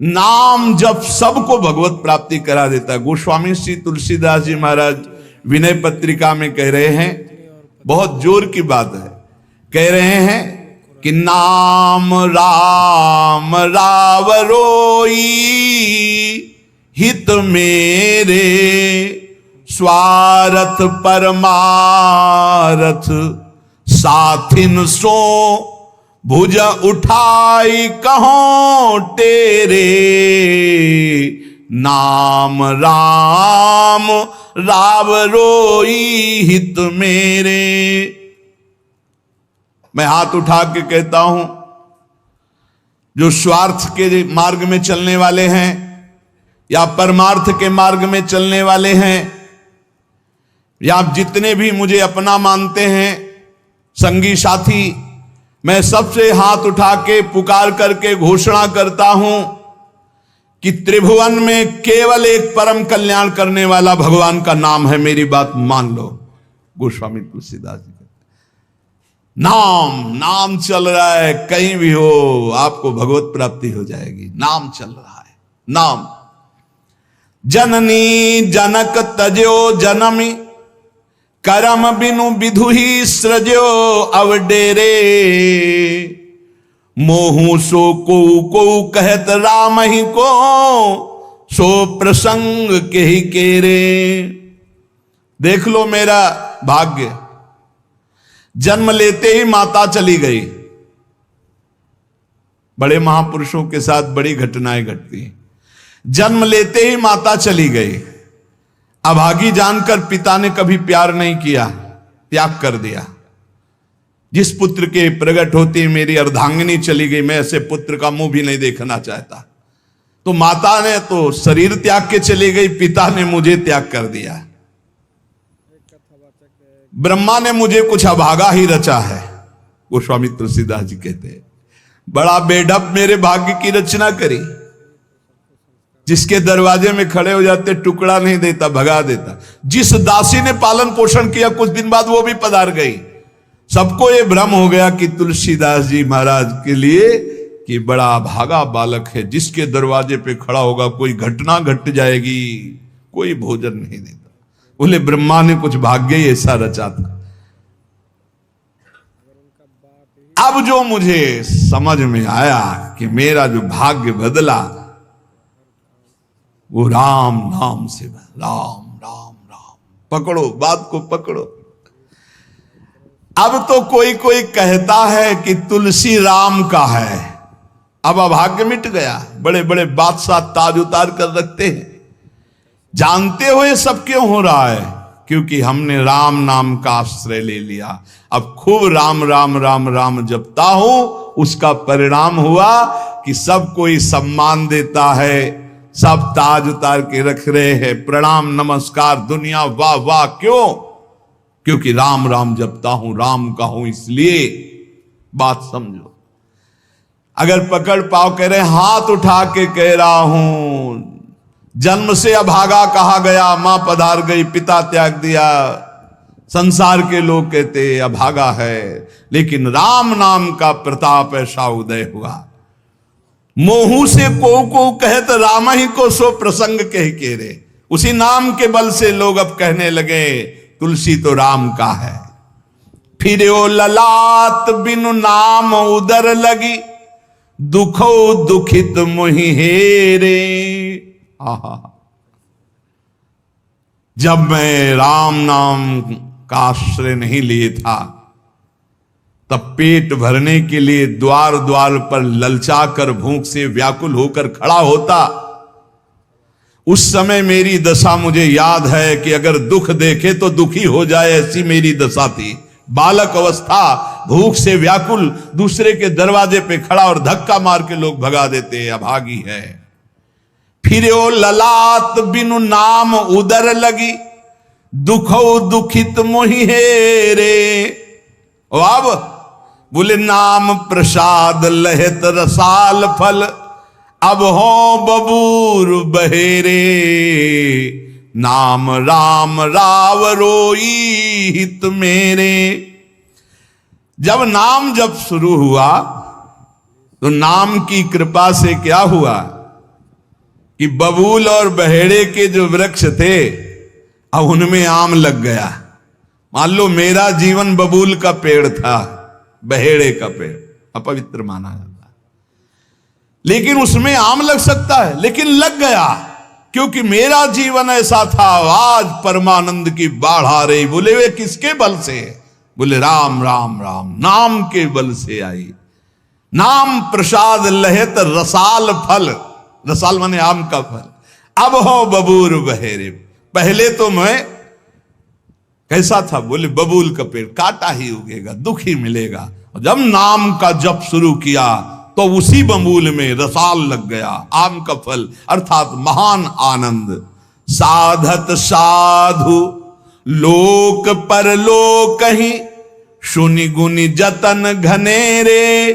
नाम जप सबको भगवत प्राप्ति करा देता है। गोस्वामी श्री तुलसीदास जी महाराज विनय पत्रिका में कह रहे हैं, बहुत जोर की बात है, कह रहे हैं कि नाम राम रावरोई हित मेरे स्वार्थ परमारथ साथिन सो भुज उठाई कहो तेरे नाम राम रावरोई हित मेरे। मैं हाथ उठा के कहता हूं, जो स्वार्थ के मार्ग में चलने वाले हैं या परमार्थ के मार्ग में चलने वाले हैं, या आप जितने भी मुझे अपना मानते हैं संगी साथी, मैं सबसे हाथ उठा के पुकार करके घोषणा करता हूं कि त्रिभुवन में केवल एक परम कल्याण करने वाला भगवान का नाम है। मेरी बात मान लो। गोस्वामी तुलसीदास जी, नाम नाम चल रहा है, कहीं भी हो आपको भगवत प्राप्ति हो जाएगी। नाम चल रहा है, नाम। जननी जनक तजो जनमी करम बिनु विधु ही सृजो अवडेरे मोहू सो को कहत राम ही को सो प्रसंग के ही केरे। देख लो मेरा भाग्य, जन्म लेते ही माता चली गई। बड़े महापुरुषों के साथ बड़ी घटनाएं घटती हैं। जन्म लेते ही माता चली गई। अभागी जानकर पिता ने कभी प्यार नहीं किया, त्याग कर दिया। जिस पुत्र के प्रकट होती मेरी अर्धांगिनी चली गई, मैं ऐसे पुत्र का मुंह भी नहीं देखना चाहता। तो माता ने तो शरीर त्याग के चली गई, पिता ने मुझे त्याग कर दिया। ब्रह्मा ने मुझे कुछ अभागा ही रचा है। गोस्वामी तुलसीदास जी कहते हैं, बड़ा बेढप मेरे भाग्य की रचना करी। जिसके दरवाजे में खड़े हो जाते टुकड़ा नहीं देता, भगा देता। जिस दासी ने पालन पोषण किया, कुछ दिन बाद वो भी पधार गई। सबको ये भ्रम हो गया कि तुलसीदास जी महाराज के लिए कि बड़ा भागा बालक है, जिसके दरवाजे पे खड़ा होगा कोई घटना घट जाएगी, कोई भोजन नहीं देता। बोले ब्रह्मा ने कुछ भाग्य ही ऐसा रचा था। अब जो मुझे समझ में आया कि मेरा जो भाग्य बदला वो राम नाम से, राम राम राम। पकड़ो बात को, पकड़ो। अब तो कोई कोई कहता है कि तुलसी राम का है। अब अभाग्य मिट गया। बड़े बड़े बादशाह ताज उतार कर रखते हैं। जानते हुए सब क्यों हो रहा है? क्योंकि हमने राम नाम का आश्रय ले लिया। अब खूब राम राम राम राम जपता हूं, उसका परिणाम हुआ कि सब कोई सम्मान देता है, सब ताज उतार के रख रहे हैं, प्रणाम नमस्कार, दुनिया वाह वाह। क्यों? क्योंकि राम राम जपता हूं, राम का हूं, इसलिए। बात समझो। अगर पकड़ पाओ, कह रहे हाथ उठा के कह रहा हूं, जन्म से अभागा कहा गया, मां पधार गई, पिता त्याग दिया। संसार के लोग कहते अभागा है, लेकिन राम नाम का प्रताप ऐसा उदय हुआ। मोहू से को कहत राम ही को सो प्रसंग कह के रे। उसी नाम के बल से लोग अब कहने लगे तुलसी तो राम का है। फिर ओ ललाट बिनु नाम उदर लगी, दुखो दुखित मोहि हेरे। आहा, जब मैं राम नाम का आश्रय नहीं लिए था, तब पेट भरने के लिए द्वार द्वार पर ललचा कर भूख से व्याकुल होकर खड़ा होता। उस समय मेरी दशा मुझे याद है कि अगर दुख देखे तो दुखी हो जाए, ऐसी मेरी दशा थी। बालक अवस्था, भूख से व्याकुल, दूसरे के दरवाजे पे खड़ा और धक्का मार के लोग भगा देते, अभागी है। फिर ओ ललाट बिनु नाम उदर लगी, दुखो दुखित मोहि हेरे। अब बोले नाम प्रसाद लहत रसाल फल, अब हो बबूर बहेरे। नाम राम राव रोई हित मेरे। जब नाम जब शुरू हुआ तो नाम की कृपा से क्या हुआ कि बबूल और बहेड़े के जो वृक्ष थे अब उनमें आम लग गया। मान लो मेरा जीवन बबूल का पेड़ था, बहेड़े का पेड़ अपवित्र माना जाता है, लेकिन उसमें आम लग सकता है, लेकिन लग गया क्योंकि मेरा जीवन ऐसा था। आज परमानंद की बाढ़ आ रही। बोले वे किसके बल से? बोले राम राम राम, नाम के बल से आई। नाम प्रसाद लहित रसाल फल, रसाल माने आम का फल। अब हो बबूर बहेरे। पहले तो मैं कैसा था? बोले बबूल का पेड़, काटा ही उगेगा, दुख ही मिलेगा। जब नाम का जप शुरू किया तो उसी बबूल में रसाल लग गया, आम का फल अर्थात महान आनंद। साधत साधु लोक परलोक ही, सुनि गुनि जतन घनेरे।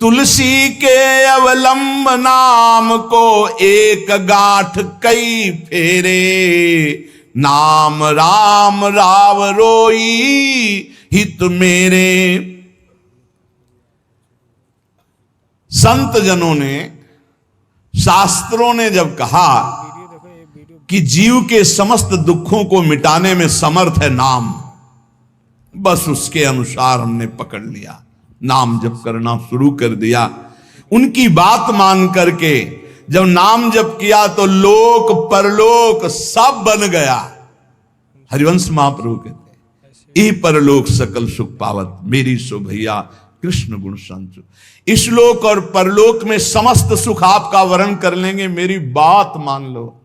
तुलसी के अवलंब नाम को, एक गांठ कई फेरे। नाम राम राव रोई हित मेरे। संत जनों ने, शास्त्रों ने जब कहा कि जीव के समस्त दुखों को मिटाने में समर्थ है नाम, बस उसके अनुसार हमने पकड़ लिया, नाम जप करना शुरू कर दिया। उनकी बात मान करके जब नाम जप किया तो लोक परलोक सब बन गया। हरिवंश महाप्रभु कहते ई परलोक सकल सुख पावत, मेरी सो भैया कृष्ण गुण संचु। इस लोक और परलोक में समस्त सुख आपका वर्ण कर लेंगे, मेरी बात मान लो,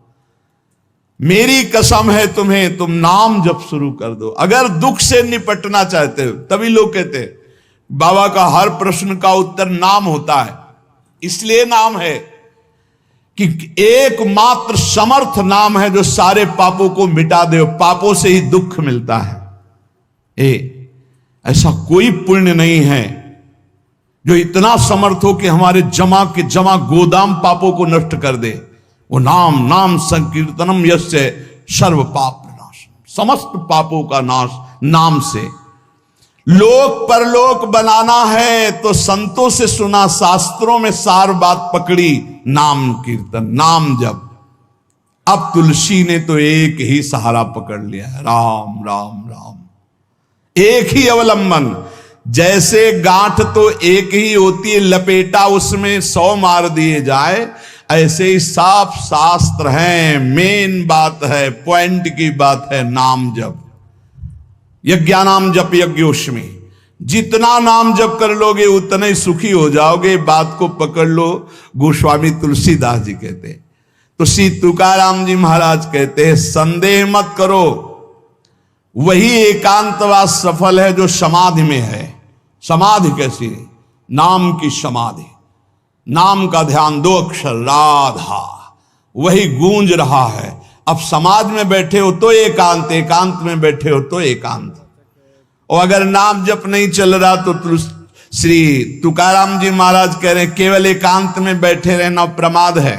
मेरी कसम है तुम्हें, तुम नाम जप शुरू कर दो। अगर दुख से निपटना चाहते हो, तभी लोग कहते हैं बाबा का हर प्रश्न का उत्तर नाम होता है। इसलिए नाम है कि एकमात्र समर्थ नाम है जो सारे पापों को मिटा दे। पापों से ही दुख मिलता है। ऐसा कोई पुण्य नहीं है जो इतना समर्थ हो कि हमारे जमा के जमा गोदाम पापों को नष्ट कर दे। वो नाम, नाम संकीर्तनम यस्य सर्व पाप विनाश, समस्त पापों का नाश नाम से। लोक परलोक बनाना है तो संतों से सुना, शास्त्रों में सार बात पकड़ी, नाम कीर्तन, नाम जप। अब तुलसी ने तो एक ही सहारा पकड़ लिया है, राम राम राम, एक ही अवलंबन। जैसे गांठ तो एक ही होती है, लपेटा उसमें 100 मार दिए जाए, ऐसे ही साफ शास्त्र हैं, मेन बात है, पॉइंट की बात है, नाम जप। यज्ञानाम जप यज्ञोष्मी, जितना नाम जप कर लोगे उतने ही सुखी हो जाओगे। बात को पकड़ लो। गोस्वामी तुलसीदास जी कहते हैं, तो श्री तुकाराम जी महाराज कहते हैं, संदेह मत करो, वही एकांतवास सफल है जो समाधि में है। समाधि कैसी है? नाम की समाधि, नाम का ध्यान, 2 अक्षर राधा, वही गूंज रहा है। अब समाज में बैठे हो तो एकांत, एकांत में बैठे हो तो एकांत। और अगर नाम जप नहीं चल रहा तो श्री तुकाराम जी महाराज कह रहे हैं केवल एकांत में बैठे रहना प्रमाद है।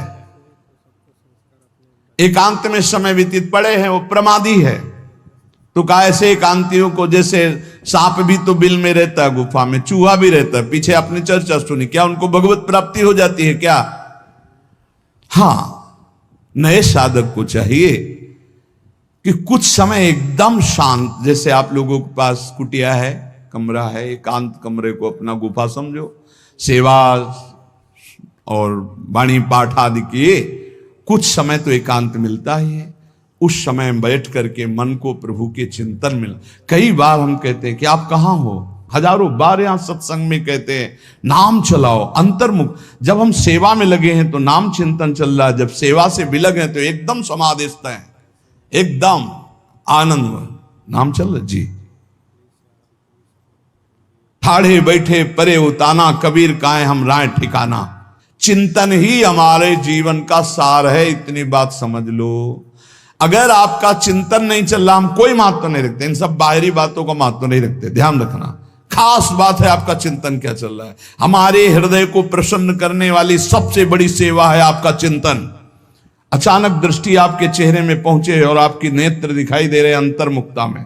एकांत में समय व्यतीत पड़े हैं वो प्रमादी है। तो कहा ऐसे एकांतियों को, जैसे सांप भी तो बिल में रहता है, गुफा में चूहा भी रहता है, पीछे आपने चर्चा सुनी, क्या उनको भगवत प्राप्ति हो जाती है क्या? हाँ, नए साधक को चाहिए कि कुछ समय एकदम शांत, जैसे आप लोगों के पास कुटिया है, कमरा है, एकांत कमरे को अपना गुफा समझो, सेवा और वाणी पाठ आदि किए, कुछ समय तो एकांत मिलता ही है। उस समय बैठ करके मन को प्रभु के चिंतन में, कई बार हम कहते हैं कि आप कहाँ हो, हजारों बार यहां सत्संग में कहते हैं नाम चलाओ, अंतर्मुख। जब हम सेवा में लगे हैं तो नाम चिंतन चल रहा है, जब सेवा से विलग हैं तो एकदम समाधिस्थ हैं, एकदम आनंद, नाम चल रहा जी। ठाढ़े बैठे परे उताना, कबीर काहे हम राय ठिकाना। चिंतन ही हमारे जीवन का सार है, इतनी बात समझ लो। अगर आपका चिंतन नहीं चल रहा, हम कोई महत्व नहीं रखते, इन सब बाहरी बातों का महत्व नहीं रखते, ध्यान रखना। खास बात है आपका चिंतन क्या चल रहा है। हमारे हृदय को प्रसन्न करने वाली सबसे बड़ी सेवा है आपका चिंतन। अचानक दृष्टि आपके चेहरे में पहुंचे और आपकी नेत्र दिखाई दे रहे अंतर्मुखता में,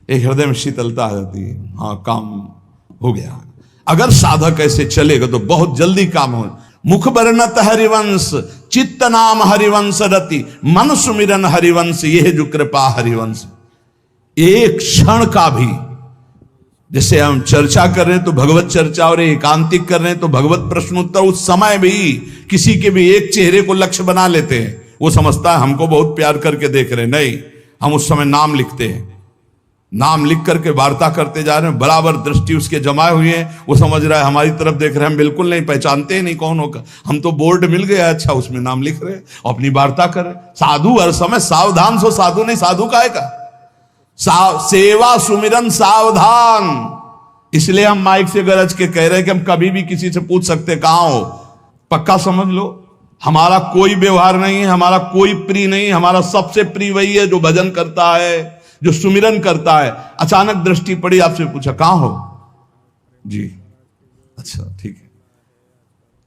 एक हृदय में शीतलता आ जाती है, हाँ काम हो गया। अगर साधक ऐसे चलेगा तो बहुत जल्दी काम हो। मुख बरनत हरिवंश चित्त नाम हरिवंश रति, मन सुमिरन हरिवंश, यह जो कृपा हरिवंश। एक क्षण का भी, जैसे हम चर्चा कर रहे हैं तो भगवत चर्चा और एकांतिक कर रहे हैं तो भगवत प्रश्नोत्तर, उस समय भी किसी के भी एक चेहरे को लक्ष्य बना लेते हैं, वो समझता है हमको बहुत प्यार करके देख रहे हैं। नहीं, हम उस समय नाम लिखते हैं, नाम लिख करके वार्ता करते जा रहे हैं, बराबर दृष्टि उसके जमाए हुए हैं, वो समझ रहा है हमारी तरफ देख रहे हैं, हम बिल्कुल नहीं पहचानते ही नहीं कौन होगा, हम तो बोर्ड मिल गया, अच्छा उसमें नाम लिख रहे हैं और अपनी वार्ता कर रहे हैं। साधु हर समय सावधान सो साधु नहीं, साधु काहे का सेवा सुमिरन सावधान। इसलिए हम माइक से गरज के कह रहे हैं कि हम कभी भी किसी से पूछ सकते कहां हो, पक्का समझ लो। हमारा कोई व्यवहार नहीं है, हमारा कोई प्रिय नहीं, हमारा सबसे प्रिय वही है जो भजन करता है, जो सुमिरन करता है। अचानक दृष्टि पड़ी, आपसे पूछा कहां हो जी, अच्छा ठीक है,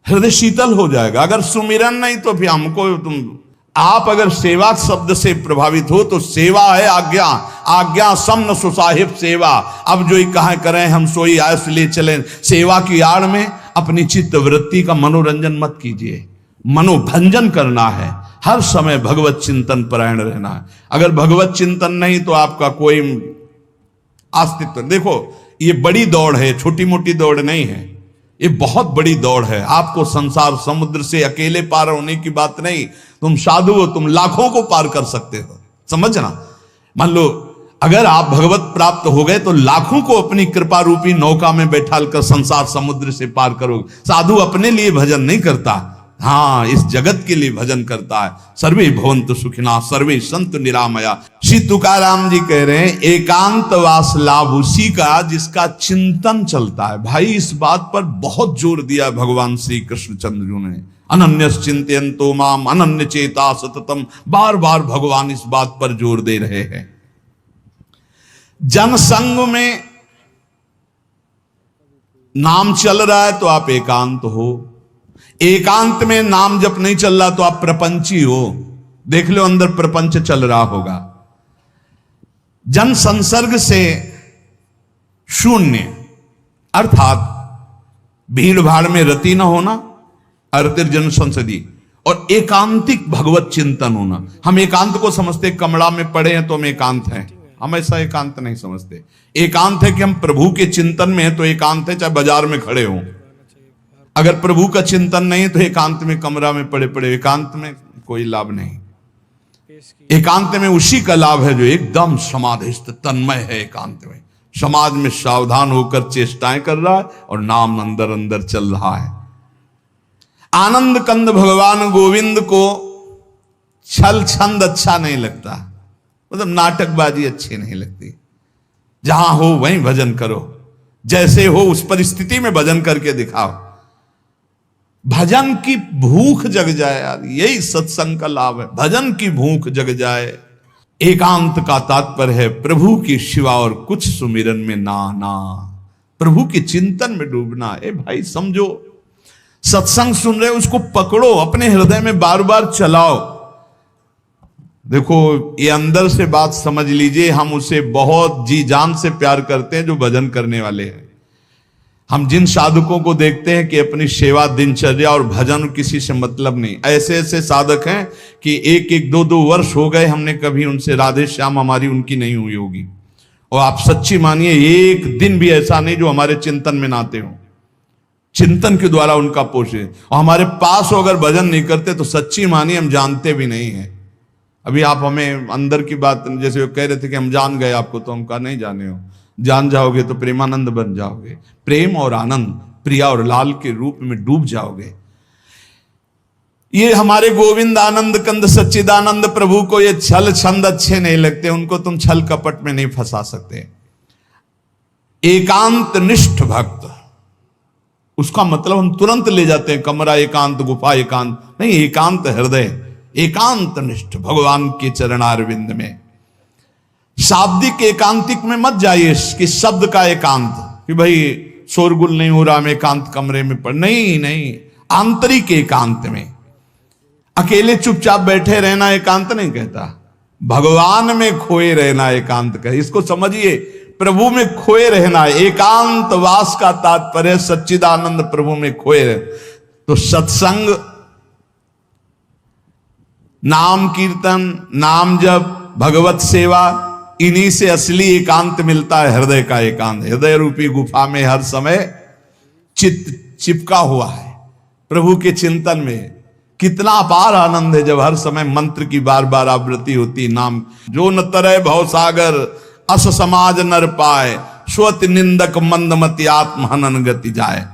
हृदय शीतल हो जाएगा। अगर सुमिरन नहीं तो फिर हमको आप अगर सेवा शब्द से प्रभावित हो तो सेवा है आज्ञा, आज्ञा समन सुसाहिब सेवा। अब जो ही कहा करें हम सोई आयस ले चलें, सेवा की आड़ में अपनी चित्त वृत्ति का मनोरंजन मत कीजिए, मनोभंजन करना है, हर समय भगवत चिंतन परायण रहना है। अगर भगवत चिंतन नहीं तो आपका कोई अस्तित्व, देखो ये बड़ी दौड़ है, छोटी मोटी दौड़ नहीं है, ये बहुत बड़ी दौड़ है। आपको संसार समुद्र से अकेले पार होने की बात नहीं, तुम साधु हो, तुम लाखों को पार कर सकते हो, समझना। मान लो अगर आप भगवत प्राप्त हो गए तो लाखों को अपनी कृपा रूपी नौका में बैठाल कर संसार समुद्र से पार करोगे। साधु अपने लिए भजन नहीं करता, हाँ इस जगत के लिए भजन करता है। सर्वे भवन्तु सुखिना सर्वे सन्तु निरामया। श्री तुकाराम जी कह रहे हैं एकांत वास लाभ उसी का जिसका चिंतन चलता है। भाई इस बात पर बहुत जोर दिया भगवान श्री कृष्ण चंद्र जी ने, अनन्यस चिंतयन्तो माम अनन्य चेता सततम। बार बार भगवान इस बात पर जोर दे रहे हैं। जनसंग में नाम चल रहा है तो आप एकांत हो, एकांत में नाम जब नहीं चल रहा तो आप प्रपंची हो। देख लो अंदर प्रपंच चल रहा होगा। जन संसर्ग से शून्य अर्थात भीड़ भाड़ में रति न होना, अर्तिर्जन संसदी, और एकांतिक भगवत चिंतन होना। हम एकांत को समझते कमरा में पड़े हैं तो हम एकांत हैं, हम ऐसा एकांत नहीं समझते। एकांत है कि हम प्रभु के चिंतन में हैं तो एकांत है, चाहे बाजार में खड़े हों। अगर प्रभु का चिंतन नहीं तो एकांत में कमरा में पड़े पड़े एकांत में कोई लाभ नहीं। एकांत में उसी का लाभ है जो एकदम समाधिस्थ तन्मय है, एकांत में समाज में सावधान होकर चेष्टाएं कर रहा है और नाम अंदर अंदर चल रहा है। आनंद कंद भगवान गोविंद को छल छंद अच्छा नहीं लगता, मतलब नाटकबाजी अच्छी नहीं लगती। जहां हो वहीं भजन करो, जैसे हो उस परिस्थिति में भजन करके दिखाओ। भजन की भूख जग जाए यार, यही सत्संग का लाभ है, भजन की भूख जग जाए। एकांत का तात्पर्य है प्रभु की शिवा और कुछ सुमिरन में ना, प्रभु के चिंतन में डूबना। ए भाई समझो, सत्संग सुन रहे हो उसको पकड़ो, अपने हृदय में बार बार चलाओ। देखो ये अंदर से बात समझ लीजिए, हम उसे बहुत जी जान से प्यार करते हैं जो भजन करने वाले हैं। हम जिन साधकों को देखते हैं कि अपनी सेवा दिनचर्या और भजन किसी से मतलब नहीं, ऐसे ऐसे साधक हैं कि एक एक दो दो वर्ष हो गए हमने कभी उनसे राधे श्याम हमारी उनकी नहीं हुई होगी। और आप सच्ची मानिए एक दिन भी ऐसा नहीं जो हमारे चिंतन में नाते हो, चिंतन के द्वारा उनका पोषे। और हमारे पास हो अगर भजन नहीं करते तो सच्ची मानिए हम जानते भी नहीं है। अभी आप हमें अंदर की बात, जैसे वो कह रहे थे कि हम जान गए आपको, तो हम कहा नहीं जाने हो, जान जाओगे तो प्रेमानंद बन जाओगे, प्रेम और आनंद प्रिया और लाल के रूप में डूब जाओगे। ये हमारे गोविंद आनंद कंद सच्चिदानंद प्रभु को ये छल छंद अच्छे नहीं लगते, उनको तुम छल कपट में नहीं फंसा सकते। एकांत निष्ठ भक्त, उसका मतलब हम तुरंत ले जाते हैं कमरा एकांत, गुफा एकांत नहीं, एकांत हृदय, एकांत निष्ठ भगवान के चरणारविंद में। शाब्दिक एकांतिक में मत जाइए कि शब्द का एकांत, कि भाई शोरगुल नहीं हो रहा, हम एकांत कमरे में पड़, नहीं, आंतरिक एकांत में अकेले चुपचाप बैठे रहना एकांत नहीं कहता, भगवान में खोए रहना एकांत कहता। इसको समझिए, प्रभु में खोए रहना, एकांत वास का तात्पर्य सच्चिदानंद प्रभु में खोए रहे। तो सत्संग नाम कीर्तन, नाम जप, भगवत सेवा, इन्हीं से असली एकांत मिलता है, हृदय का एकांत। हृदय रूपी गुफा में हर समय चित्त चिपका हुआ है प्रभु के चिंतन में। कितना अपार आनंद है जब हर समय मंत्र की बार बार आवृत्ति होती। नाम जो न तरय भव सागर, अस समाज नर पाए, स्वत निंदक मंदमति आत्म हनन गति जाए।